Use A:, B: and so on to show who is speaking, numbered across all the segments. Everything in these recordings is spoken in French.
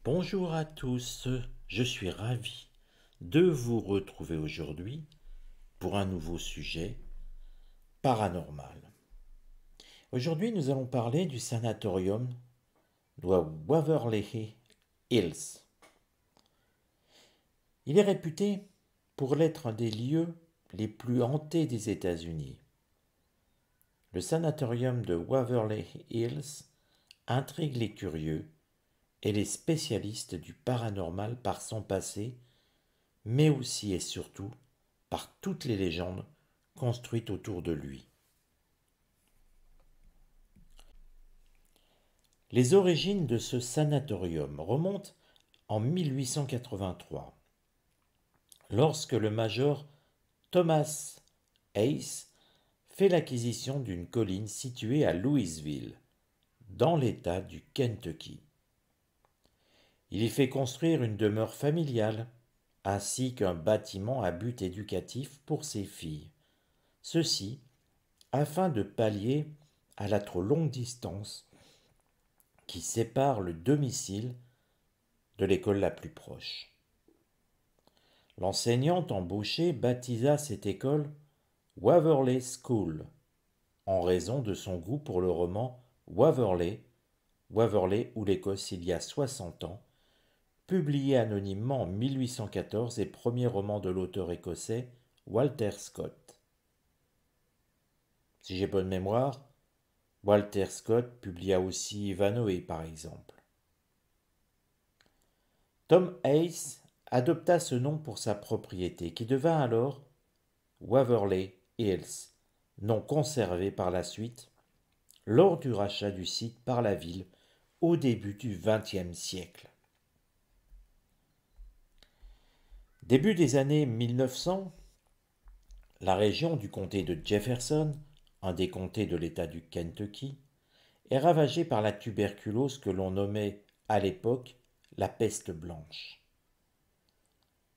A: Bonjour à tous, je suis ravi de vous retrouver aujourd'hui pour un nouveau sujet paranormal. Aujourd'hui, nous allons parler du sanatorium de Waverly Hills. Il est réputé pour l'être un des lieux les plus hantés des États-Unis. Le sanatorium de Waverly Hills intrigue les curieux et les spécialistes du paranormal par son passé, mais aussi et surtout par toutes les légendes construites autour de lui. Les origines de ce sanatorium remontent en 1883, lorsque le major Thomas Hayes fait l'acquisition d'une colline située à Louisville, dans l'État du Kentucky. Il y fait construire une demeure familiale, ainsi qu'un bâtiment à but éducatif pour ses filles. Ceci afin de pallier à la trop longue distance qui sépare le domicile de l'école la plus proche. L'enseignante embauchée baptisa cette école Waverley School, en raison de son goût pour le roman Waverley ou l'Écosse il y a 60 ans, publié anonymement en 1814 et premier roman de l'auteur écossais Walter Scott. Si j'ai bonne mémoire, Walter Scott publia aussi Ivanhoe par exemple. Tom Hayes adopta ce nom pour sa propriété qui devint alors Waverley Hills, nom conservé par la suite lors du rachat du site par la ville au début du XXe siècle. Début des années 1900, la région du comté de Jefferson, un des comtés de l'État du Kentucky, est ravagée par la tuberculose que l'on nommait à l'époque la peste blanche.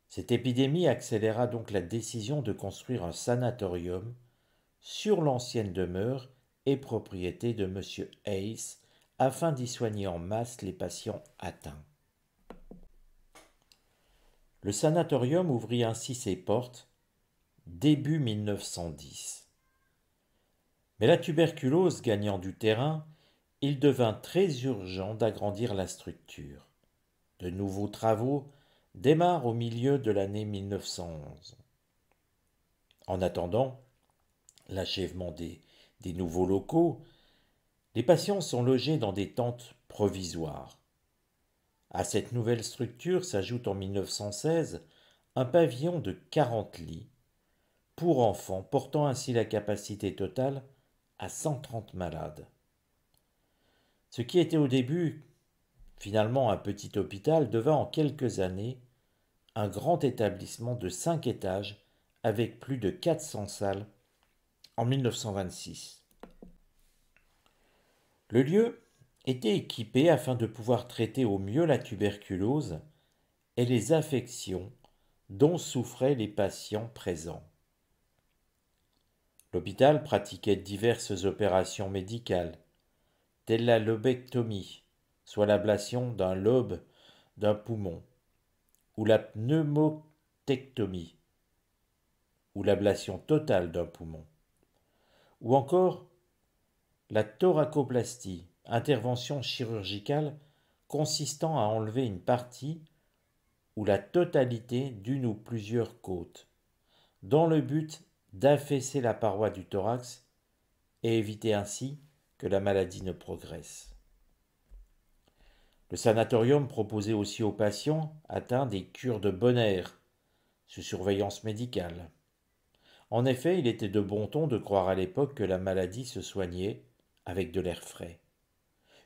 A: Cette épidémie accéléra donc la décision de construire un sanatorium sur l'ancienne demeure et propriété de M. Hayes afin d'y soigner en masse les patients atteints. Le sanatorium ouvrit ainsi ses portes début 1910. Mais la tuberculose gagnant du terrain, il devint très urgent d'agrandir la structure. De nouveaux travaux démarrent au milieu de l'année 1911. En attendant l'achèvement des nouveaux locaux, les patients sont logés dans des tentes provisoires. À cette nouvelle structure s'ajoute en 1916 un pavillon de 40 lits pour enfants, portant ainsi la capacité totale à 130 malades. Ce qui était au début finalement un petit hôpital devint en quelques années un grand établissement de 5 étages avec plus de 400 salles en 1926. Le lieu était équipé afin de pouvoir traiter au mieux la tuberculose et les affections dont souffraient les patients présents. L'hôpital pratiquait diverses opérations médicales, telles la lobectomie, soit l'ablation d'un lobe d'un poumon, ou la pneumotectomie, ou l'ablation totale d'un poumon, ou encore la thoracoplastie, intervention chirurgicale consistant à enlever une partie ou la totalité d'une ou plusieurs côtes, dans le but d'affaisser la paroi du thorax et éviter ainsi que la maladie ne progresse. Le sanatorium proposait aussi aux patients atteints des cures de bon air, sous surveillance médicale. En effet, il était de bon ton de croire à l'époque que la maladie se soignait avec de l'air frais,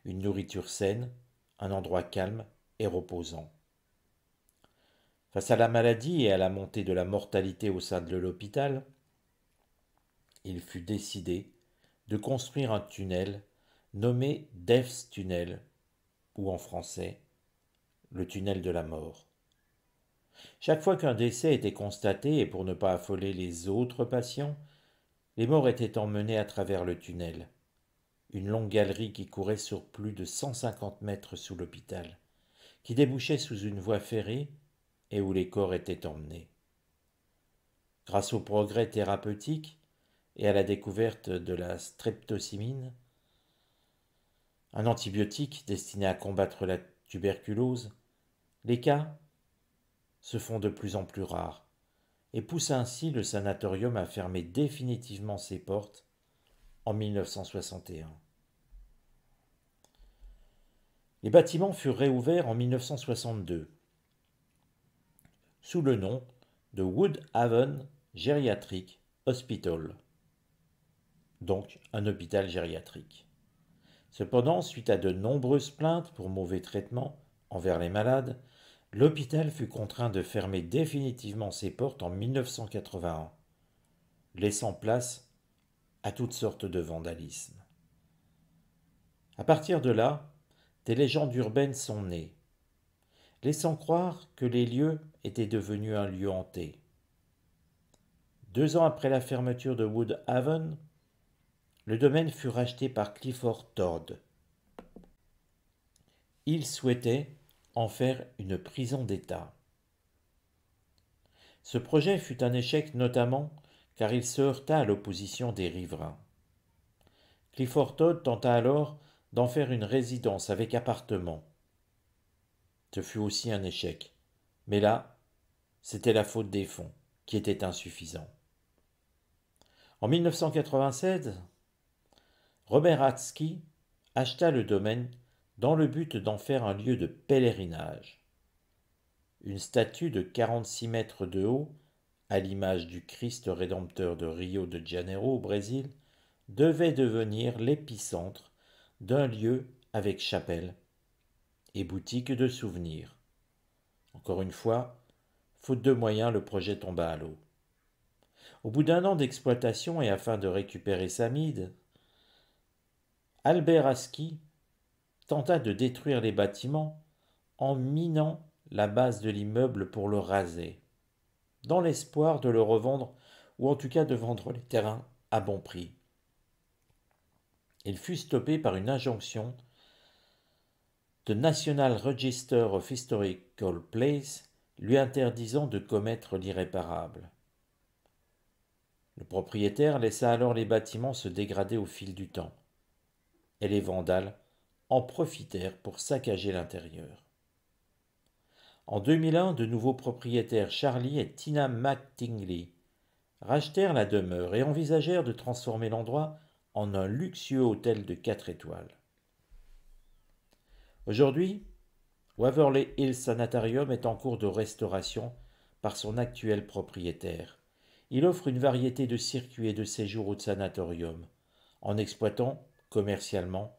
A: une nourriture saine, un endroit calme et reposant. Face à la maladie et à la montée de la mortalité au sein de l'hôpital, il fut décidé de construire un tunnel nommé Death's Tunnel, ou en français, le tunnel de la mort. Chaque fois qu'un décès était constaté, et pour ne pas affoler les autres patients, les morts étaient emmenés à travers le tunnel, une longue galerie qui courait sur plus de 150 mètres sous l'hôpital, qui débouchait sous une voie ferrée et où les corps étaient emmenés. Grâce aux progrès thérapeutiques et à la découverte de la streptosimine, un antibiotique destiné à combattre la tuberculose, les cas se font de plus en plus rares et poussent ainsi le sanatorium à fermer définitivement ses portes en 1961. Les bâtiments furent réouverts en 1962 sous le nom de Woodhaven Geriatric Hospital, donc un hôpital gériatrique. Cependant, suite à de nombreuses plaintes pour mauvais traitements envers les malades, l'hôpital fut contraint de fermer définitivement ses portes en 1981, laissant place à toutes sortes de vandalisme. À partir de là, des légendes urbaines sont nées, laissant croire que les lieux étaient devenus un lieu hanté. 2 ans après la fermeture de Woodhaven, le domaine fut racheté par Clifford Todd. Il souhaitait en faire une prison d'État. Ce projet fut un échec notamment car il se heurta à l'opposition des riverains. Clifford Todd tenta alors d'en faire une résidence avec appartement. Ce fut aussi un échec, mais là, c'était la faute des fonds qui étaient insuffisants. En 1996, Robert Hatsky acheta le domaine dans le but d'en faire un lieu de pèlerinage. Une statue de 46 mètres de haut, à l'image du Christ rédempteur de Rio de Janeiro au Brésil, devait devenir l'épicentre d'un lieu avec chapelle et boutique de souvenirs. Encore une fois, faute de moyens, le projet tomba à l'eau. Au bout d'1 an d'exploitation et afin de récupérer sa mine, Albert Hatsky tenta de détruire les bâtiments en minant la base de l'immeuble pour le raser, dans l'espoir de le revendre ou en tout cas de vendre les terrains à bon prix. Il fut stoppé par une injonction de National Register of Historical Places lui interdisant de commettre l'irréparable. Le propriétaire laissa alors les bâtiments se dégrader au fil du temps, et les vandales en profitèrent pour saccager l'intérieur. En 2001, de nouveaux propriétaires, Charlie et Tina McTingley, rachetèrent la demeure et envisagèrent de transformer l'endroit en un luxueux hôtel de 4 étoiles. Aujourd'hui, Waverly Hills Sanatorium est en cours de restauration par son actuel propriétaire. Il offre une variété de circuits et de séjours au sanatorium, en exploitant, commercialement,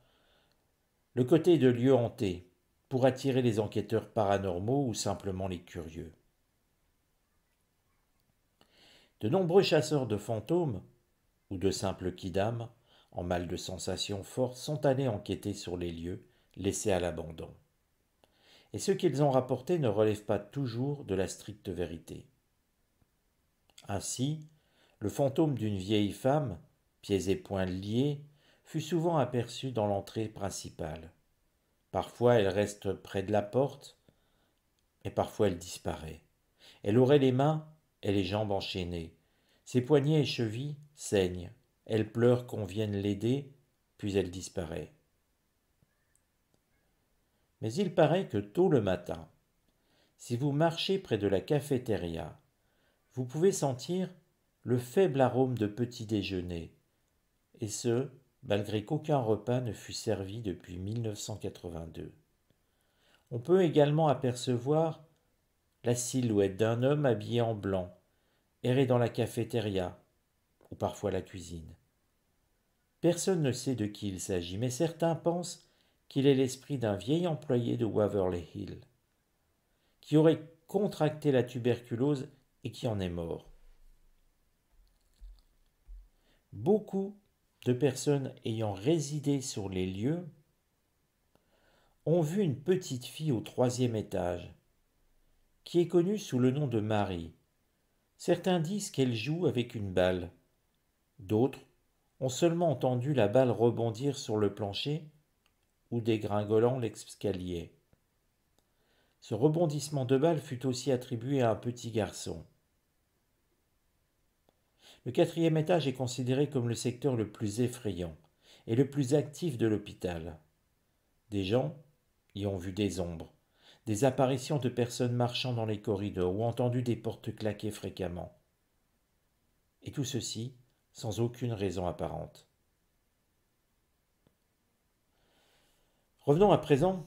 A: le côté de lieu hanté, pour attirer les enquêteurs paranormaux ou simplement les curieux. De nombreux chasseurs de fantômes, ou de simples kidams, en mal de sensations fortes, sont allés enquêter sur les lieux laissés à l'abandon. Et ce qu'ils ont rapporté ne relève pas toujours de la stricte vérité. Ainsi, le fantôme d'une vieille femme, pieds et poings liés, fut souvent aperçu dans l'entrée principale. Parfois elle reste près de la porte, et parfois elle disparaît. Elle aurait les mains et les jambes enchaînées. Ses poignets et chevilles saignent. Elle pleure qu'on vienne l'aider, puis elle disparaît. Mais il paraît que tôt le matin, si vous marchez près de la cafétéria, vous pouvez sentir le faible arôme de petit déjeuner, et ce, malgré qu'aucun repas ne fût servi depuis 1982. On peut également apercevoir la silhouette d'un homme habillé en blanc, errer dans la cafétéria, ou parfois la cuisine. Personne ne sait de qui il s'agit, mais certains pensent qu'il est l'esprit d'un vieil employé de Waverly Hills, qui aurait contracté la tuberculose et qui en est mort. Beaucoup de personnes ayant résidé sur les lieux ont vu une petite fille au 3e étage, qui est connue sous le nom de Marie. Certains disent qu'elle joue avec une balle. D'autres ont seulement entendu la balle rebondir sur le plancher ou dégringolant l'escalier. Ce rebondissement de balle fut aussi attribué à un petit garçon. Le quatrième étage est considéré comme le secteur le plus effrayant et le plus actif de l'hôpital. Des gens y ont vu des ombres, des apparitions de personnes marchant dans les corridors ou entendu des portes claquer fréquemment. Et tout ceci sans aucune raison apparente. Revenons à présent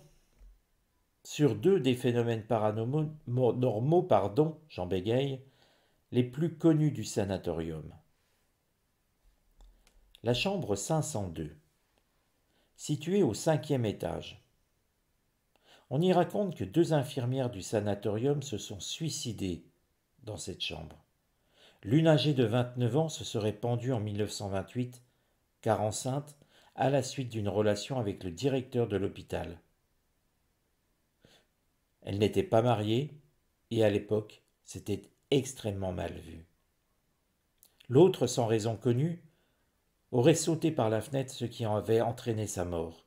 A: sur deux des phénomènes paranormaux, j'en bégaye, les plus connus du sanatorium. La chambre 502, située au 5e étage. On y raconte que 2 infirmières du sanatorium se sont suicidées dans cette chambre. L'une âgée de 29 ans se serait pendue en 1928, car enceinte, à la suite d'une relation avec le directeur de l'hôpital. Elle n'était pas mariée et à l'époque, c'était extrêmement mal vu. L'autre, sans raison connue, aurait sauté par la fenêtre, ce qui en avait entraîné sa mort.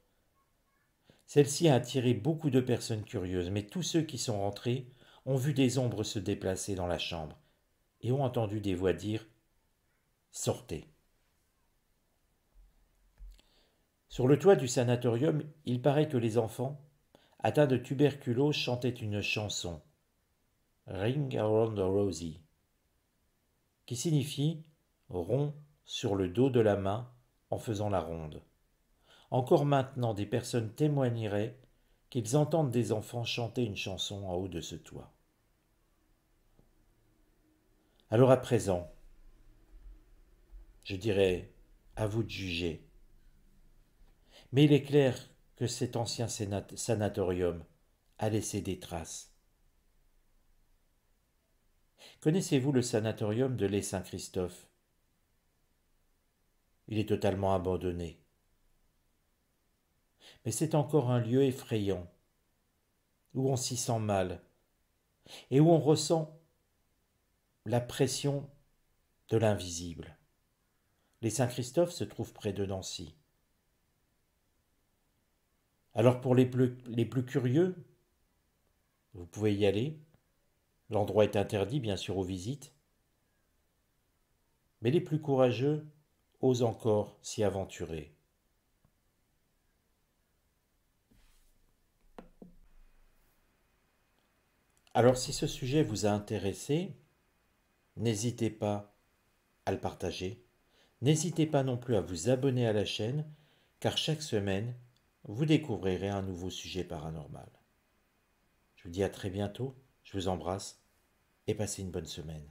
A: Celle-ci a attiré beaucoup de personnes curieuses, mais tous ceux qui sont rentrés ont vu des ombres se déplacer dans la chambre et ont entendu des voix dire « Sortez ». Sur le toit du sanatorium, il paraît que les enfants, atteints de tuberculose, chantaient une chanson « Ring around the rosy » qui signifie « rond sur le dos de la main en faisant la ronde ». Encore maintenant, des personnes témoigneraient qu'ils entendent des enfants chanter une chanson en haut de ce toit. Alors à présent, je dirais à vous de juger. Mais il est clair que cet ancien sanatorium a laissé des traces. Connaissez-vous le sanatorium de l'Haye Saint-Christophe? Il est totalement abandonné. Mais c'est encore un lieu effrayant, où on s'y sent mal, et où on ressent la pression de l'invisible. Les Saint-Christophe se trouvent près de Nancy. Alors pour les plus curieux, vous pouvez y aller. L'endroit est interdit bien sûr aux visites. Mais les plus courageux osent encore s'y aventurer. Alors si ce sujet vous a intéressé, n'hésitez pas à le partager. N'hésitez pas non plus à vous abonner à la chaîne, car chaque semaine, vous découvrirez un nouveau sujet paranormal. Je vous dis à très bientôt, je vous embrasse et passez une bonne semaine.